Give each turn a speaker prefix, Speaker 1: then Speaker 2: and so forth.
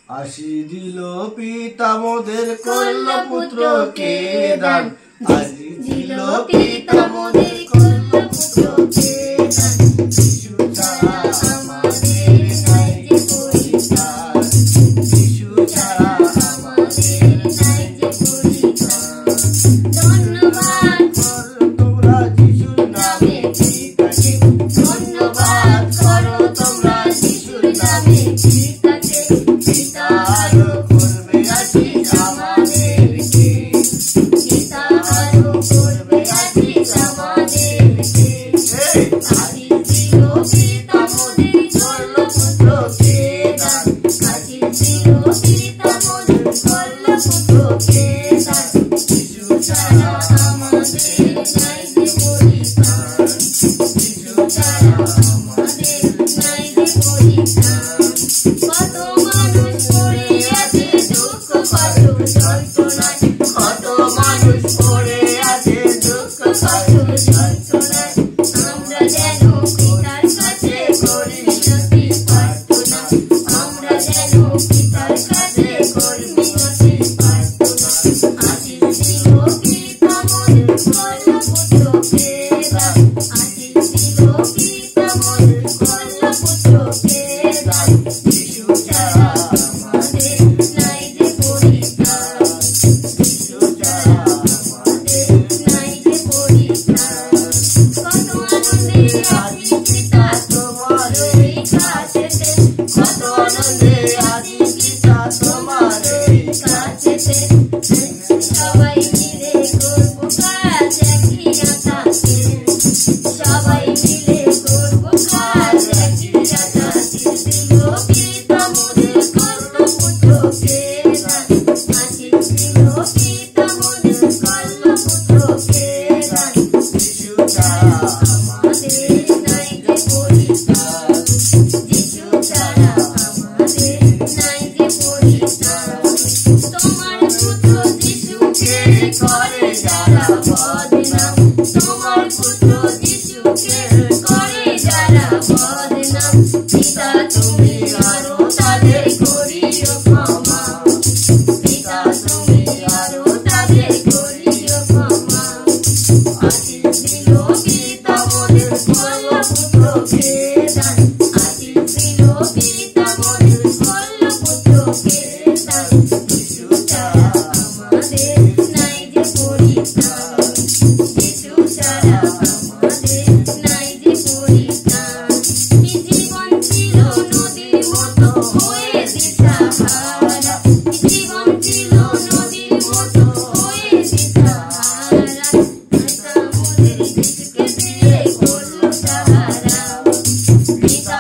Speaker 1: আসি দিল পিতা মোদের করল পুত্রকে দান। আসি দিল পিতা মোদের করল পুত্রকে দান। যিশু ছাড়া আমাদের নাই যে পরিত্রাণ। যিশু ছাড়া আমাদের নাই যে পরিত্রাণ। ধন্যবাদ করো তোমরা যিশুর নামে পিতাকে। ধন্যবাদ করো তোমরা যিশুর নামে পিতাকে। পিতা আরো করবে আশীষ আমাদেরকে। পিতা আরো করবে আশীষ আমাদেরকে। আশীষ দিল পিতা মোদের করল পুত্রকে দান। আশীষ দিল পিতা মোদের করল পুত্রকে দান। যিশু ছাড়া আমাদের নাই যে পরিত্রাণ। যিশু ছাড়া আমাদের নাই যে পরিত্রাণ। কত মানুষ পড়ে আছে দুঃখ কত যন্ত্রণায়। কত মানুষ পড়ে আছে দুঃখ কত যন্ত্রণায়। আমরা যেন পিতার কাছে করি মিনতি প্রার্থনা। আমরা যেন পিতার কাছে করি মিনতি প্রার্থনা। আশীষ দিল পিতা মোদের করল পুত্রকে দান। আশীষ দিল পিতা মোদের করল পুত্রকে দান। যিশু ছাড়া আমাদের নাই যে পরিত্রাণ। যিশু ছাড়া আমাদের নাই যে পরিত্রাণ। কত আনন্দে আছি পিতা তোমার এই কাছেতে। কত আনন্দে আছি পিতা তোমার এই কাছেতে। সবাই মিলে করব কাজ একই আশাতে। সবাই মিলে করব কাজ একই আশাতে। দিল পিতা মোদের করল পুত্রকে দান। আশীষ দিল পিতা মোদের করল পুত্রকে দান। যিশু ছাড়া আমাদের নাই যে পরিত্রাণ। যিশু ছাড়া আমাদের নাই যে পরিত্রাণ। তোমার পুত্র যিশুকে করে যারা বদনাম। তোমার পুত্র যিশুকে করে যারা বদনাম। পিতা তুমি আরো তাদের করিও ক্ষমা। পিতা তুমি আরো তাদের করিও ক্ষমা। আশীষ দিল পিতা মোদের করল পুত্রকে দান। আশীষ দিল পিতা মোদের করল পুত্রকে দান। যিশু ছাড়া আমাদের নাই যে পরিত্রাণ। যিশু ছাড়া আমাদের নাই যে পরিত্রাণ। এই জীবন ছিল নদীর মতো হয়ে দিশাহারা। এই জীবন ছিল নদীর মতো হয়ে দিশাহারা। পিতা মোদের যিশুকে দিয়ে করল সাহারা। পিতা